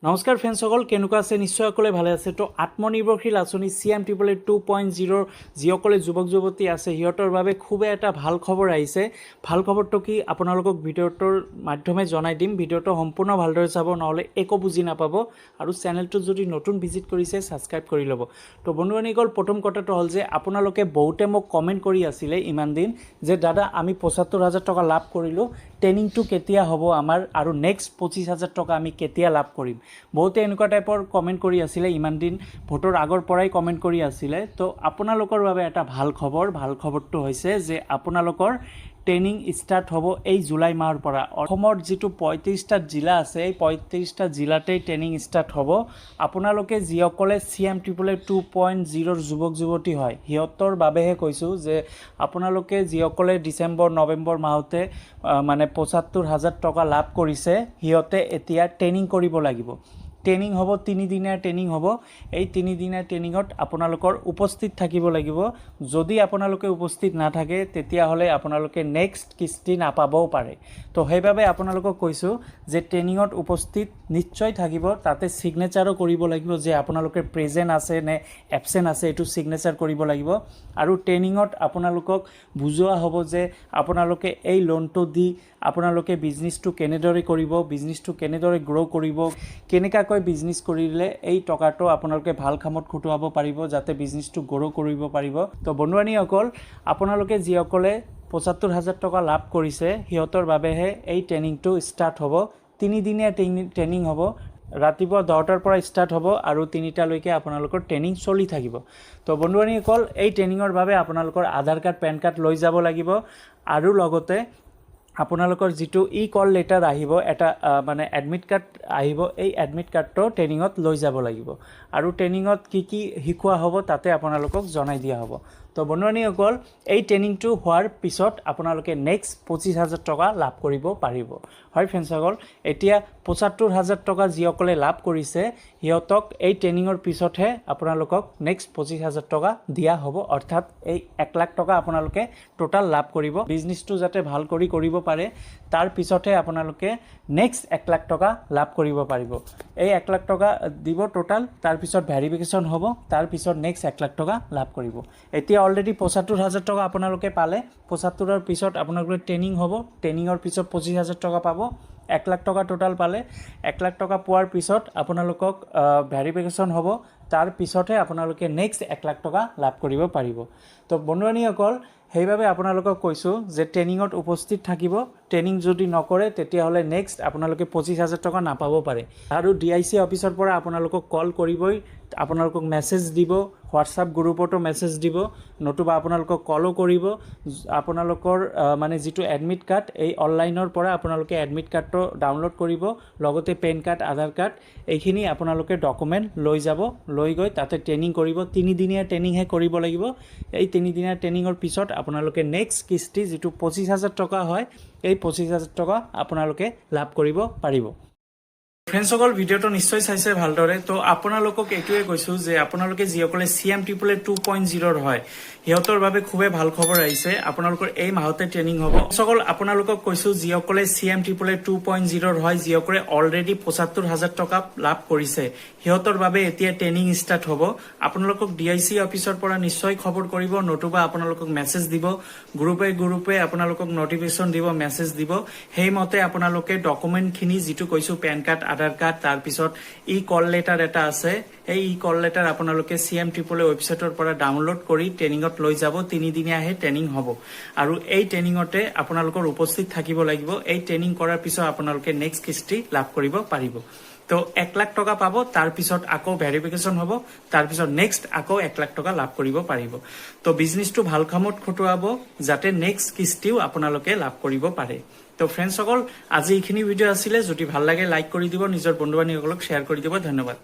নমস্কাৰ ফ্ৰেণ্ডসকল, কেনেকুৱা আছে? নিশ্চয় সকলোৱে ভালে আছে। তো আত্মনিৰ্ভৰশীল আঁচনি CM200 2.0 যিসকলে যুৱক যুৱতী আছে সিহঁতৰ বাবে খুবেই এটা ভাল খবৰ আহিছে। ভাল খবৰটো কি আপোনালোকক ভিডিঅ'টোৰ মাধ্যমে জনাই দিম। ভিডিঅ'টো সম্পূৰ্ণ ভালদৰে চাব, নহ'লে একো বুজি নাপাব। আৰু চেনেলটো যদি নতুন ভিজিট কৰিছে ছাবস্ক্ৰাইব কৰি ল'ব। তো বন্ধুবান্ধৱীসকল, প্ৰথম কথাটো হ'ল যে আপোনালোকে বহুতে মোক কমেণ্ট কৰি আছিলে ইমান দিন যে দাদা আমি ৭৫,০০০ টকা লাভ কৰিলোঁ, ট্ৰেইনিংটো কেতিয়া হ'ব আমাৰ, আৰু নেক্সট ২৫,০০০ টকা আমি কেতিয়া লাভ কৰিম। বহুতে এনেকুৱা টাইপৰ কমেণ্ট কৰি আছিলে, ইমান দিন ভোটৰ আগৰ পৰাই কমেণ্ট কৰি আছিলে। তো আপোনালোকৰ বাবে এটা ভাল খবৰ। ভাল খবৰটো হৈছে যে আপোনালোকৰ ট্ৰেইনিং ষ্টাৰ্ট হ'ব এই জুলাই মাহৰ পৰা। অসমৰ যিটো ৩৫টা জিলা আছে, এই ৩৫টা জিলাতেই ট্ৰেইনিং ষ্টাৰ্ট হ'ব। আপোনালোকে যিসকলে CM200 2.0 যুৱক যুৱতী হয় সিহঁতৰ বাবেহে কৈছোঁ যে আপোনালোকে যিসকলে ডিচেম্বৰ নৱেম্বৰ মাহতে মানে ৭৫,০০০ টকা লাভ কৰিছে সিহঁতে এতিয়া ট্ৰেইনিং কৰিব লাগিব। ট্ৰেইনিং হ'ব, 3 দিনীয়া ট্ৰেইনিং হ'ব। এই 3 দিনীয়া ট্ৰেইনিঙত আপোনালোকৰ উপস্থিত থাকিব লাগিব। যদি আপোনালোকে উপস্থিত নাথাকে তেতিয়াহ'লে আপোনালোকে নেক্সট কিস্তি নাপাবও পাৰে। তো সেইবাবে আপোনালোকক কৈছোঁ যে ট্ৰেইনিঙত উপস্থিত নিশ্চয় থাকিব। তাতে ছিগনেচাৰো কৰিব লাগিব যে আপোনালোকে প্ৰেজেণ্ট আছে নে এবচেণ্ট আছে, এইটো ছিগনেচাৰ কৰিব লাগিব। আৰু ট্ৰেইনিঙত আপোনালোকক বুজোৱা হ'ব যে আপোনালোকে এই লোনটো দি আপোনালোকে বিজনেছটো কেনেদৰে কৰিব, বিজনেছটো কেনেদৰে গ্ৰ' কৰিব, কেনেকুৱাকৈ বিজনেছ কৰিলে এই টকাটো আপোনালোকে ভাল কামত খটুৱাব পাৰিব যাতে বিজনেছটো গ্ৰ' কৰিব পাৰিব। তো বন্ধুবান্ধৱীসকল, আপোনালোকে যিসকলে ৭৫,০০০ টকা লাভ কৰিছে সিহঁতৰ বাবেহে এই ট্ৰেইনিংটো ষ্টাৰ্ট হ'ব। 3 দিনীয়া ট্ৰেইনিং হ'ব। ৰাতিপুৱা 10টাৰ পৰা ষ্টাৰ্ট হ'ব আৰু 3টালৈকে আপোনালোকৰ ট্ৰেইনিং চলি থাকিব। তো বন্ধুবান্ধৱীসকল, এই ট্ৰেইনিঙৰ বাবে আপোনালোকৰ আধাৰ কাৰ্ড পেন কাৰ্ড লৈ যাব লাগিব। আৰু লগতে আপোনালোকৰ যিটো কল লেটাৰ আহিব, এটা মানে এডমিট কাৰ্ড আহিব, এই এডমিট কাৰ্ডটো ট্ৰেইনিঙত লৈ যাব লাগিব। আৰু ট্ৰেইনিঙত কি কি শিকোৱা হ'ব তাতে আপোনালোকক জনাই দিয়া হ'ব। তো বন্ধুবান্ধৱীসকল, এই ট্ৰেইনিংটো হোৱাৰ পিছত আপোনালোকে নেক্সট ২৫,০০০ টকা লাভ কৰিব পাৰিব। হয় ফ্ৰেণ্ডসকল, এতিয়া ৭৫,০০০ টকা যিসকলে লাভ কৰিছে সিহঁতক এই ট্ৰেইনিঙৰ পিছতহে আপোনালোকক নেক্সট ২৫,০০০ টকা দিয়া হ'ব। অৰ্থাৎ এই 1,00,000 টকা আপোনালোকে টোটাল লাভ কৰিব। বিজনেছটো যাতে ভাল কৰি কৰিব পাৰে তাৰ পিছতহে আপোনালোকে নেক্সট 1,00,000 টকা লাভ কৰিব পাৰিব। এই 1,00,000 টকা দিব টোটাল, তাৰপিছত ভেৰিফিকেশ্যন হ'ব, তাৰপিছত নেক্সট 1,00,000 টকা লাভ কৰিব। এতিয়া অলৰেডি ৭৫,০০০ টকা আপোনালোকে পালে। ৭৫ৰ পিছত আপোনালোকে ট্ৰেইনিং হ'ব, ট্ৰেইনিঙৰ পিছত ২৫,০০০ টকা পাব। 1,00,000 টকা টোটাল পালে। 1,00,000 টকা পোৱাৰ পিছত আপোনালোকক ভেৰিফিকেশ্যন হ'ব, তাৰপিছতহে আপোনালোকে নেক্সট 1,00,000 টকা লাভ কৰিব পাৰিব। তো বন্ধুবান্ধৱীসকল, সেইবাবে আপোনালোকক কৈছোঁ যে ট্ৰেইনিঙত উপস্থিত থাকিব। ট্ৰেইনিং যদি নকৰে তেতিয়াহ'লে নেক্সট আপোনালোকে ২৫,০০০ টকা নাপাব পাৰে। আৰু DIC অফিচৰ পৰা আপোনালোকক কল কৰিবই, আপোনালোকক মেছেজ দিব, হোৱাটছআপ গ্ৰুপতো মেছেজ দিব, নতুবা আপোনালোকক কলো কৰিব। আপোনালোকৰ মানে যিটো এডমিট কাৰ্ড, এই অনলাইনৰ পৰা আপোনালোকে এডমিট কাৰ্ডটো ডাউনলোড কৰিব, লগতে পেন কাৰ্ড, আধাৰ কাৰ্ড, এইখিনি আপোনালোকে ডকুমেণ্ট লৈ যাব। লৈ গৈ তাতে ট্ৰেইনিং কৰিব। 3 দিনীয়া ট্ৰেইনিংহে কৰিব লাগিব। এই 3 দিনীয়া ট্ৰেইনিঙৰ পিছত আপোনালোকে নেক্সট কিস্তি যিটো ২৫,০০০ টকা হয়, এই ২৫,০০০ টকা আপোনালোকে লাভ কৰিব পাৰিব। ফ্ৰেণ্ডসকল, ভিডিঅ'টো নিশ্চয় চাইছে ভালদৰে। তো আপোনালোকক এইটোৱে কৈছোঁ যে আপোনালোকে যিসকলে CM200 2.0 হয় সিহঁতৰ বাবে খুবেই ভাল খবৰ আহিছে। আপোনালোকৰ এই মাহতে ট্ৰেইনিং হ'ব। ফ্ৰেণ্ডসকল, আপোনালোকক কৈছোঁ যিসকলে CM200 2.0 হয়, যিসকলে অলৰেডি ৭৫,০০০ টকা লাভ কৰিছে সিহঁতৰ বাবে এতিয়া ট্ৰেইনিং ষ্টাৰ্ট হ'ব। আপোনালোকক DIC অফিচৰ পৰা নিশ্চয় খবৰ কৰিব, নতুবা আপোনালোকক মেছেজ দিব, গ্ৰুপে আপোনালোকক নটিফিকেশ্যন দিব, মেছেজ দিব। সেইমতে আপোনালোকে ডকুমেণ্টখিনি যিটো কৈছোঁ পেন কাৰ্ড, আধাৰ কাৰ্ড, তাৰপিছত কল লেটাৰ এটা আছে, এই কল লেটাৰ আপোনালোকে CM200 ৱেবছাইটৰ পৰা ডাউনলোড কৰি ট্ৰেইনিঙত লৈ যাব। 3 দিনীয়াহে ট্ৰেইনিং হ'ব। আৰু এই ট্ৰেইনিঙতে আপোনালোকৰ উপস্থিত থাকিব লাগিব। এই ট্ৰেইনিং কৰাৰ পিছত আপোনালোকে নেক্সট কিস্তি লাভ কৰিব পাৰিব। তো 1,00,000 টকা পাব, তাৰপিছত আকৌ ভেৰিফিকেশ্যন হ'ব, তাৰপিছত নেক্সট আকৌ 1,00,000 টকা লাভ কৰিব পাৰিব। তো বিজনেছটো ভাল কামত খটুৱাব যাতে নেক্সট কিস্তিও আপোনালোকে লাভ কৰিব পাৰে। তো ফ্ৰেণ্ডসকল, আজি এইখিনি ভিডিঅ' আছিলে। যদি ভাল লাগে লাইক কৰি দিব, নিজৰ বন্ধু বান্ধৱীসকলক শ্বেয়াৰ কৰি দিব। ধন্যবাদ।